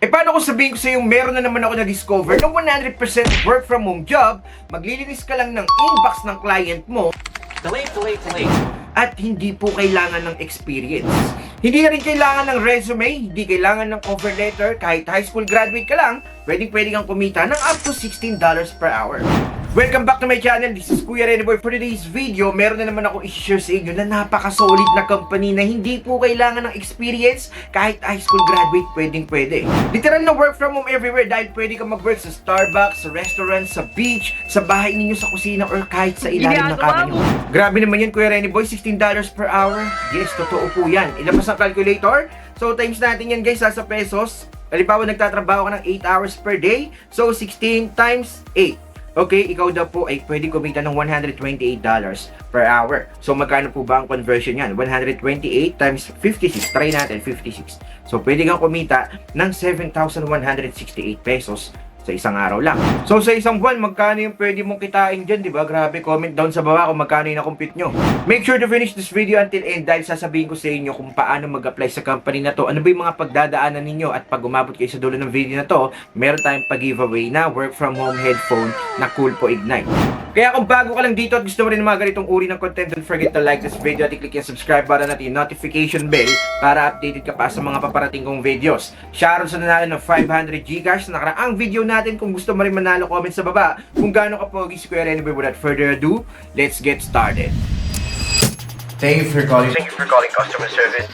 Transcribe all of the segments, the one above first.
Eh paano kung sabihin ko sa iyo meron na naman ako na-discover ng 100% work from home job, maglilinis ka lang ng inbox ng client mo, Delete. at hindi po kailangan ng experience. Hindi na rin kailangan ng resume, hindi kailangan ng cover letter, kahit high school graduate ka lang, pwede kang kumita ng up to $16 per hour. Welcome back to my channel, this is Kuya Rene Boy. For today's video, meron na naman ako i-share sa inyo na napaka-solid na company na hindi po kailangan ng experience, kahit high school graduate, pwede. Literal na work from home everywhere dahil pwede ka mag-work sa Starbucks, sa restaurant, sa beach, sa bahay ninyo, sa kusina, or kahit sa ilalim ng kama nyo. Grabe naman yan, Kuya Rene Boy, $16 per hour. Yes, totoo po yan. Ilabas ang calculator. So, times natin yan guys, sa pesos. Halimbawa, nagtatrabaho ka ng 8 hours per day. So, 16 times 8. Okay, ikaw daw po ay pwede kumita ng $128 per hour. So, magkano po ba ang conversion yan? 128 times 56. Try natin, 56. So, pwede kang kumita ng 7,168 pesos sa isang araw lang. So, sa isang buwan, magkano yung pwede mong kitain dyan, di ba? Grabe, comment down sa baba kung magkano yung na-compute nyo. Make sure to finish this video until end dahil sasabihin ko sa inyo kung paano mag-apply sa company na to. Ano ba yung mga pagdadaanan ninyo at pag umabot kayo sa dulo ng video na to, meron tayong pag-giveaway na work from home headphone na Coolpo Ignite. Kaya kung bago ka lang dito at gusto mo rin ng mga ganitong uri ng content, don't forget to like this video at i-click yung subscribe button at yung notification bell para updated ka pa sa mga paparating kong videos. Shoutout sa nanalo ng 500 Gcash na nakaraang video natin. Kung gusto mo rin manalo, comment sa baba kung gaano ka pogi si Kuya Rene Boy. Without further ado, let's get started. Thank you for calling customer service.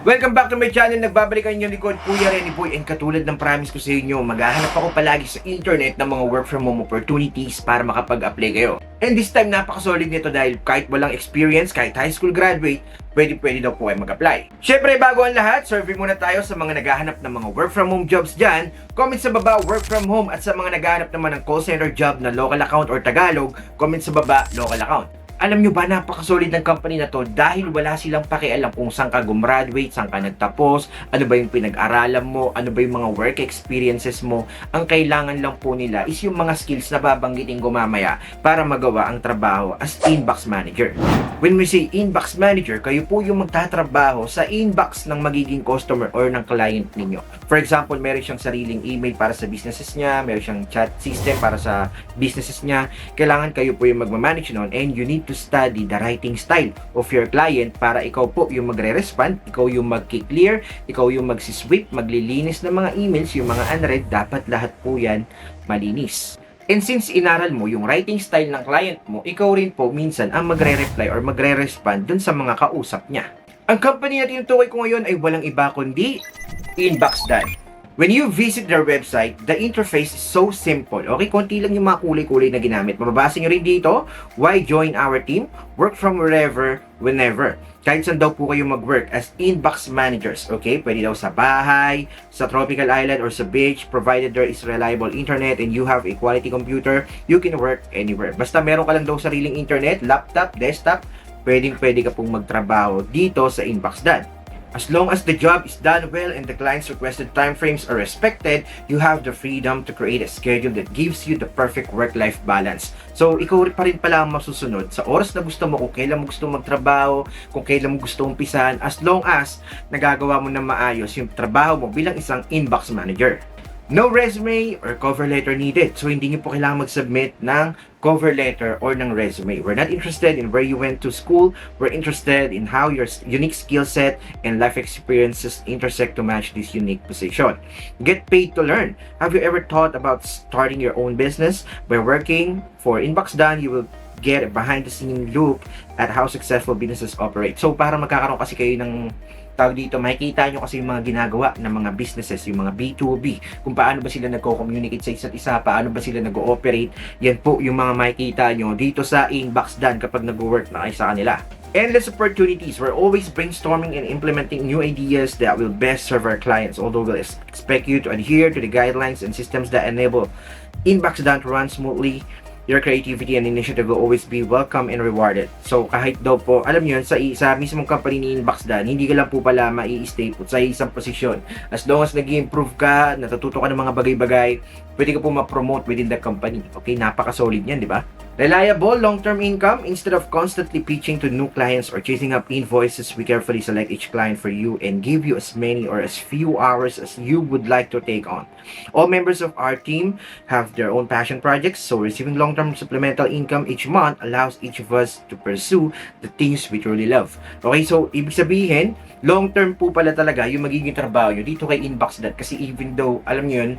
Welcome back to my channel. Nagbabalik ang inyong likod, Kuya Rene Boy. And katulad ng promise ko sa inyo, maghahanap ako palagi sa internet ng mga work from home opportunities para makapag-apply kayo. And this time, napaka-solid nito dahil kahit walang experience, kahit high school graduate, pwede daw po ay mag-apply. Syempre, bago ang lahat, survey muna tayo sa mga naghahanap ng mga work from home jobs dyan. Comment sa baba, work from home. At sa mga naghahanap naman ng call center job na local account or Tagalog, comment sa baba, local account. Alam nyo ba, napaka-solid ng company na to dahil wala silang pakialam kung saan ka gumraduate, saan ka nagtapos, ano ba yung pinag-aralan mo, ano ba yung mga work experiences mo. Ang kailangan lang po nila is yung mga skills na babanggitin ko mamaya para magawa ang trabaho as inbox manager. When we say inbox manager, kayo po yung magtatrabaho sa inbox ng magiging customer or ng client ninyo. For example, meron siyang sariling email para sa businesses niya, meron siyang chat system para sa businesses niya. Kailangan kayo po yung magmamanage noon and you need to study the writing style of your client para ikaw po yung magre-respond, ikaw yung mag-clear, ikaw yung magsisweep, maglilinis ng mga emails, yung mga unread, dapat lahat po yan malinis. And since inaral mo yung writing style ng client mo, ikaw rin po minsan ang magre-reply or magre-respond dun sa mga kausap niya. Ang company na tinutukoy ko ngayon ay walang iba kundi Inbox Done. When you visit their website, the interface is so simple. Okay, konti lang yung mga kulay-kulay na ginamit. Mababasa nyo rin dito, why join our team? Work from wherever, whenever. Kahit saan daw po kayo mag-work as inbox managers. Okay, pwede daw sa bahay, sa tropical island, or sa beach. Provided there is reliable internet and you have a quality computer, you can work anywhere. Basta meron ka lang daw sariling internet, laptop, desktop, pwede ka pong magtrabaho dito sa Inbox Done. As long as the job is done well and the client's requested timeframes are respected, you have the freedom to create a schedule that gives you the perfect work-life balance. So, ikaw pa rin pala ang masusunod sa oras na gusto mo, kung kailan mo gusto magtrabaho, kung kailan mo gusto umpisahan, as long as nagagawa mo na maayos yung trabaho mo bilang isang inbox manager. No resume or cover letter needed. So, hindi niyo po kailangan mag-submit ng cover letter or ng resume. We're not interested in where you went to school. We're interested in how your unique skill set and life experiences intersect to match this unique position. Get paid to learn. Have you ever thought about starting your own business? By working for Inbox Done, you will get a behind-the-scene look at how successful businesses operate. So, para magkakaroon kasi kayo ng tawag dito, makikita nyo kasi yung mga ginagawa ng mga businesses, yung mga B2B, kung paano ba sila nagko-communicate sa isa't isa, paano ba sila nag-ooperate. Yan po yung mga makikita nyo dito sa Inbox Done kapag nag-work na kayo sa kanila. Endless opportunities. We're always brainstorming and implementing new ideas that will best serve our clients, although we'll expect you to adhere to the guidelines and systems that enable Inbox Done to run smoothly. Your creativity and initiative will always be welcome and rewarded. So kahit daw po, alam niyo yun, sa mismong company ni Inbox Dan, hindi ka lang po pala mai-stay po sa isang posisyon. As long as nag-improve ka, natututo ka ng mga bagay-bagay, pwede ka po ma-promote within the company. Okay, napaka-solid yan, di ba? Reliable long-term income. Instead of constantly pitching to new clients or chasing up invoices, we carefully select each client for you and give you as many or as few hours as you would like to take on. All members of our team have their own passion projects, so receiving long-term supplemental income each month allows each of us to pursue the things we truly love. Okay, so ibig sabihin, long-term po pala talaga yung magiging trabaho nyo dito kay Inbox Dan, kasi even though, alam nyo yun,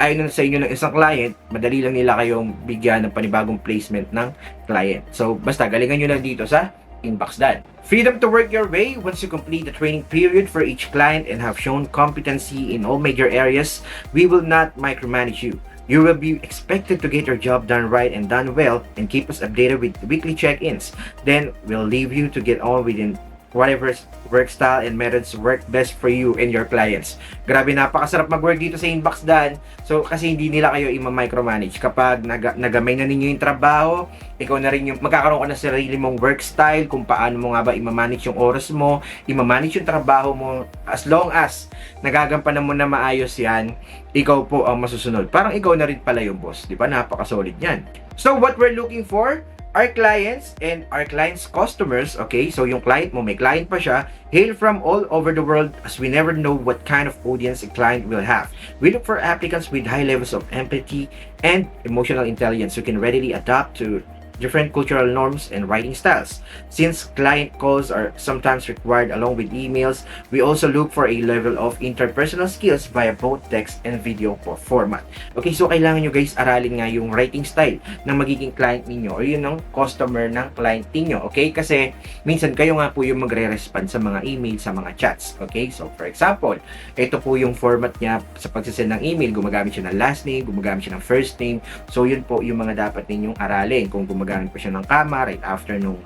ayaw na sa inyo ng isang client, madali lang nila kayong bigyan ng panibagong placement ng client. So, basta galingan nyo lang dito sa Inbox Dan. Freedom to work your way. Once you complete the training period for each client and have shown competency in all major areas, we will not micromanage you. You will be expected to get your job done right and done well and keep us updated with weekly check-ins. Then, we'll leave you to get on within whatever work style and methods work best for you and your clients. Grabe, napakasarap mag-work dito sa Inbox Dan. So, kasi hindi nila kayo i-micromanage. Kapag nagamay na ninyo yung trabaho, ikaw na rin yung magkakaroon ka ng sarili mong work style, kung paano mo nga ba i-manage yung oras mo, i-manage yung trabaho mo. As long as nagagampanan mo na maayos yan, ikaw po ang masusunod. Parang ikaw na rin pala yung boss. Di ba? Napaka-solid yan. So, what we're looking for? Our clients and our clients' customers, okay, so yung client mo, may client pa siya, hail from all over the world, as we never know what kind of audience a client will have. We look for applicants with high levels of empathy and emotional intelligence who can readily adapt to different cultural norms and writing styles. Since client calls are sometimes required along with emails, we also look for a level of interpersonal skills via both text and video format. Okay, so kailangan nyo guys aralin nga yung writing style ng magiging client ninyo or yun ng customer ng client ninyo. Okay, kasi minsan kayo nga po yung magre-respond sa mga email, sa mga chats. Okay, so for example, ito po yung format niya sa pagsasend ng email. Gumagamit siya ng last name, gumagamit siya ng first name. So yun po yung mga dapat ninyong aralin. Kung gumagamit pa siya ng comma right after nung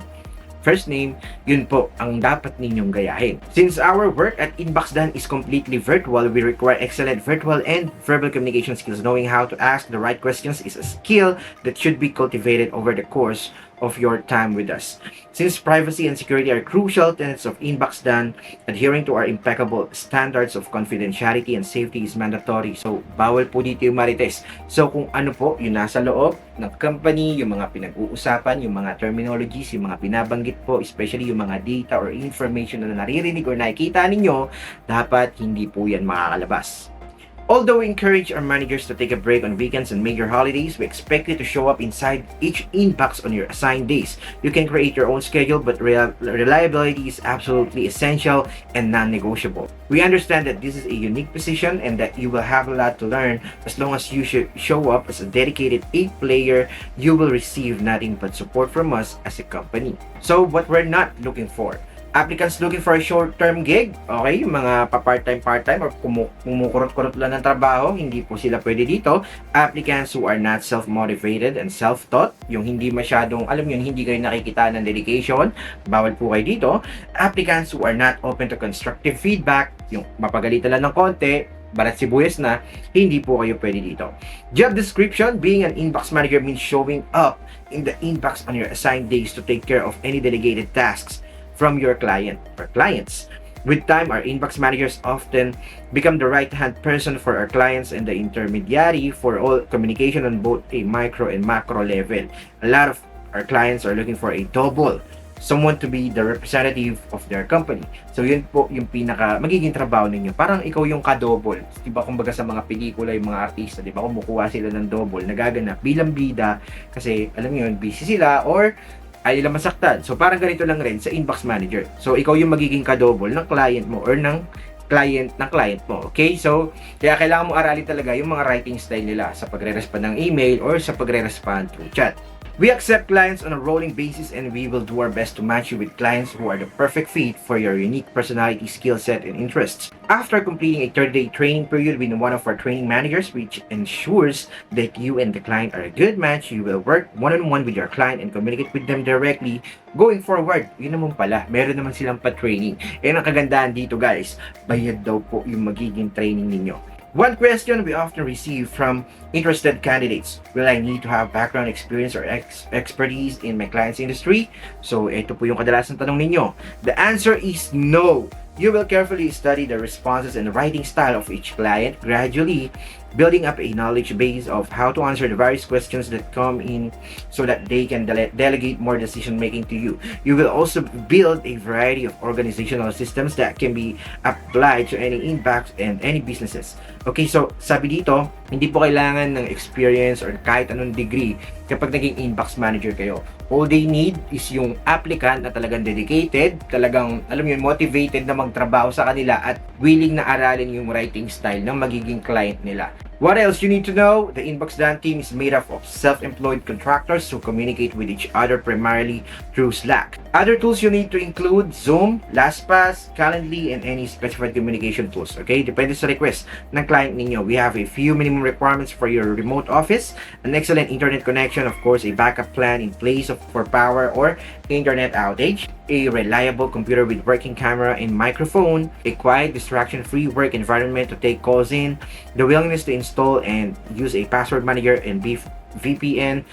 first name, yun po ang dapat ninyong gayahin. Since our work at Inbox Dan is completely virtual, we require excellent virtual and verbal communication skills. Knowing how to ask the right questions is a skill that should be cultivated over the course of your time with us. Since privacy and security are crucial tenets of Inbox Dan, adhering to our impeccable standards of confidentiality and safety is mandatory. So, bawal po dito yung marites. So, kung ano po yung nasa loob ng company, yung mga pinag-uusapan, yung mga terminologies, yung mga binabanggit po, especially yung mga data or information na naririnig or nakikita ninyo, dapat hindi po yan makakalabas. Although we encourage our managers to take a break on weekends and major holidays, we expect you to show up inside each inbox on your assigned days. You can create your own schedule, but reliability is absolutely essential and non-negotiable. We understand that this is a unique position and that you will have a lot to learn. As long as you show up as a dedicated A player, you will receive nothing but support from us as a company. So, what we're not looking for. Applicants looking for a short-term gig, okay, yung mga pa-part-time or kumukurot-kurot lang ng trabaho, hindi po sila pwede dito. Applicants who are not self-motivated and self-taught, yung hindi masyadong, alam yun, hindi kayo nakikita ng dedication, bawal po kayo dito. Applicants who are not open to constructive feedback, yung mapagalitan lang ng konti, balat sibuyas na, hindi po kayo pwede dito. Job description: being an inbox manager means showing up in the inbox on your assigned days to take care of any delegated tasks from your client or clients. With time, our inbox managers often become the right-hand person for our clients and the intermediary for all communication on both a micro and macro level. A lot of our clients are looking for a double, someone to be the representative of their company. So yun po yung pinaka magiging trabaho ninyo. Parang ikaw yung ka-double. Diba, kumbaga sa mga pelikula, yung mga artista, diba, kumukuha sila ng double, nagaganap bilang bida kasi alam niyo yun, busy sila or ay nila masaktan. So, parang ganito lang rin sa inbox manager. So, ikaw yung magiging ka-double ng client mo or ng client mo. Okay? So, kaya kailangan mo aralin talaga yung mga writing style nila sa pagre-respond ng email or sa pagre-respond through chat. We accept clients on a rolling basis and we will do our best to match you with clients who are the perfect fit for your unique personality, skill set, and interests. After completing a 30-day training period with one of our training managers, which ensures that you and the client are a good match, you will work one-on-one with your client and communicate with them directly. Going forward, yun naman pala, meron naman silang pa-training. And ang kagandahan dito guys, bayad daw po yung magiging training ninyo. One question we often receive from interested candidates: will I need to have background experience or expertise in my client's industry? So, ito po yung kadalasan tanong ninyo. The answer is no. You will carefully study the responses and writing style of each client, gradually building up a knowledge base of how to answer the various questions that come in so that they can delegate more decision making to you. You will also build a variety of organizational systems that can be applied to any inbox and any businesses. Okay, so sabi dito, hindi po kailangan ng experience or kahit anong degree kapag naging inbox manager kayo. All they need is yung applicant na talagang dedicated, talagang, alam yun, motivated na magtrabaho sa kanila at willing na aralin yung writing style ng magiging client nila. What else you need to know? The Inbox Dan team is made up of self-employed contractors who communicate with each other primarily through Slack. Other tools you need to include Zoom, LastPass, Calendly, and any specified communication tools. Okay? Depende sa request ng client ninyo. We have a few minimum requirements for your remote office, an excellent internet connection, of course, a backup plan in place for power or internet outage, a reliable computer with working camera and microphone, a quiet, distraction-free work environment to take calls in, the willingness to install and use a password manager and VPN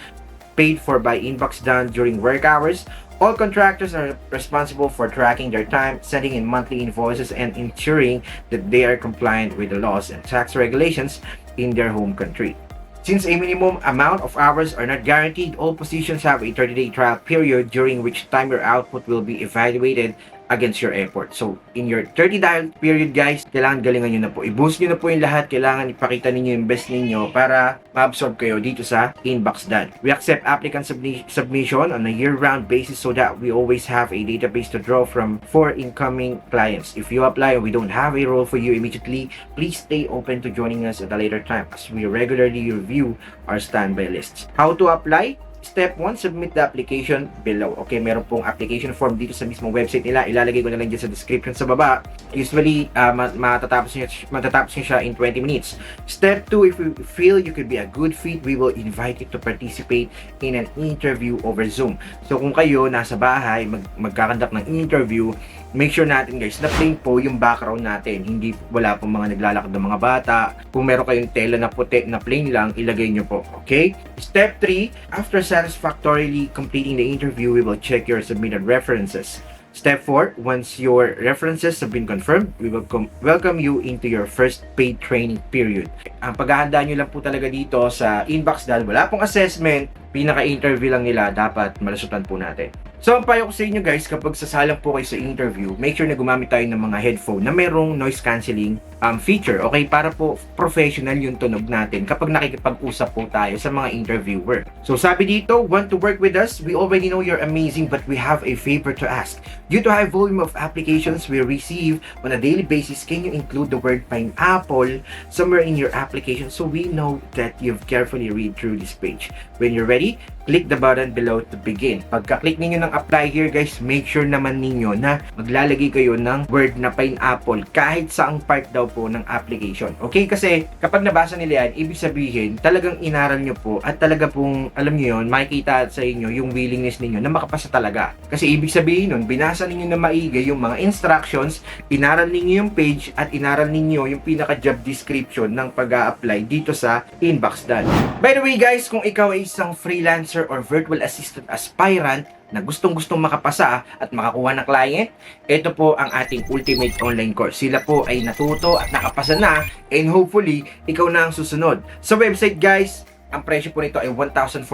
paid for by Inbox Dan during work hours. All contractors are responsible for tracking their time, sending in monthly invoices, and ensuring that they are compliant with the laws and tax regulations in their home country. Since a minimum amount of hours are not guaranteed, all positions have a 30-day trial period during which time your output will be evaluated against your effort. So, in your 30-day period, guys, kailangan galingan nyo na po. I-boost nyo na po yung lahat. Kailangan ipakita ninyo yung best ninyo para ma-absorb kayo dito sa Inbox Dan. We accept applicant submission on a year-round basis so that we always have a database to draw from for incoming clients. If you apply and we don't have a role for you immediately, please stay open to joining us at a later time as we regularly review our standby lists. How to apply? Step 1, submit the application below. Okay, meron pong application form dito sa mismong website nila. Ilalagay ko na lang dyan sa description sa baba. Usually, matatapos nyo siya in 20 minutes. Step 2, if you feel you could be a good fit, we will invite you to participate in an interview over Zoom. So, kung kayo nasa bahay, magkakandak ng interview, make sure natin guys na plain po yung background natin. Hindi wala pong mga naglalakad ng mga bata. Kung meron kayong tela na puti na plain lang, ilagay nyo po. Okay? Step 3, after satisfactorily completing the interview, we will check your submitted references. Step 4, once your references have been confirmed, we will welcome you into your first paid training period. Ang paghahanda nyo lang po talaga dito sa Inbox dahil wala pong assessment, pinaka-interview lang nila, dapat malasutan po natin. So, ang payo ko sa inyo guys, kapag sasalang po kayo sa interview, make sure na gumamit tayo ng mga headphone na merong noise cancelling feature. Okay, para po professional yung tunog natin kapag nakikipag-usap po tayo sa mga interviewer. So, sabi dito, want to work with us? We already know you're amazing, but we have a favor to ask. Due to high volume of applications we receive on a daily basis, can you include the word pineapple somewhere in your application so we know that you've carefully read through this page? When you're ready, click the button below to begin. Pagka-click ninyo ng apply here guys, make sure naman ninyo na maglalagay kayo ng word na pineapple kahit saang part daw po ng application. Okay? Kasi kapag nabasa nila yan, ibig sabihin talagang inaral nyo po at talaga pong, alam nyo yun, makikita sa inyo yung willingness ninyo na makapasa talaga. Kasi ibig sabihin nun, binasa ninyo na maigi yung mga instructions, inaral ninyo yung page at inaral ninyo yung pinaka-job description ng pag-a-apply dito sa Inbox Dan. By the way guys, kung ikaw ay isang freelancer or virtual assistant aspirant na gustong-gustong makapasa at makakuha ng client, ito po ang ating Ultimate Online Course. Sila po ay natuto at nakapasa na and hopefully, ikaw na ang susunod. Sa website guys, ang presyo po nito ay 1,499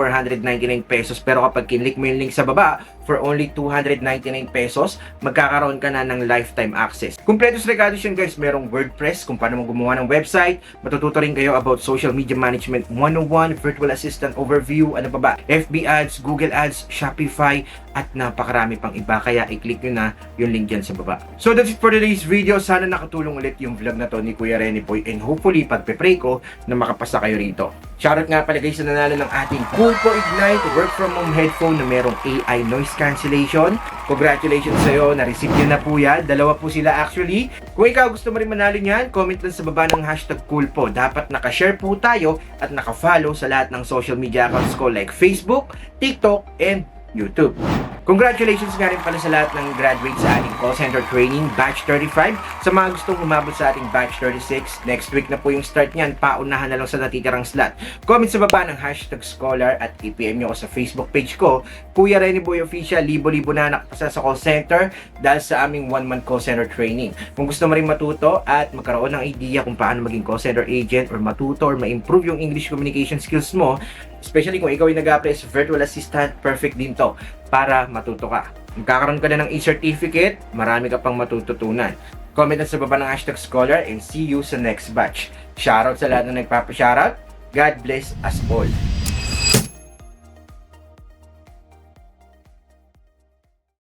pesos pero kapag kinlik mo yung link sa baba, for only 299 pesos, magkakaroon ka na ng lifetime access. Kompletos regalos yun guys, merong WordPress, kung paano mo gumawa ng website, matututo rin kayo about social media management 101, virtual assistant overview, ano pa ba, FB ads, Google ads, Shopify, at napakarami pang iba, kaya i-click nyo na yung link dyan sa baba. So that's it for today's video. Sana nakatulong ulit yung vlog na to ni Kuya Renny Boy and hopefully pagpe-pray ko na makapasa kayo rito. Shoutout nga pala guys sa nanalo ng ating Coolpo Ignite work from home headphone na merong AI noise cancellation. Congratulations sa'yo, na-receive nyo na po yan. Dalawa po sila actually. Kung ikaw gusto mo rin manalo niyan, comment lang sa baba ng hashtag Coolpo. Dapat nakashare po tayo at nakafollow sa lahat ng social media accounts ko like Facebook, TikTok, and YouTube. Congratulations nga rin pala sa lahat ng graduate sa ating call center training, batch 35. Sa mga gustong umabot sa ating batch 36, next week na po yung start niyan, paunahan na lang sa natitirang slot. Comment sa baba ng #scholar at i-PM nyo ako sa Facebook page ko, Kuya Renny Boy Official. Libo-libo na nakapasa sa call center dahil sa aming 1-month call center training. Kung gusto mo rin matuto at magkaroon ng idea kung paano maging call center agent or matuto or ma-improve yung English communication skills mo, especially kung ikaw ay nag-apply as virtual assistant, perfect din to para matuto ka. Magkakaroon ka na ng e-certificate, marami ka pang matututunan. Comment na sa baba ng #scholar and see you sa next batch. Shoutout sa lahat na nagpapa-shoutout. God bless us all.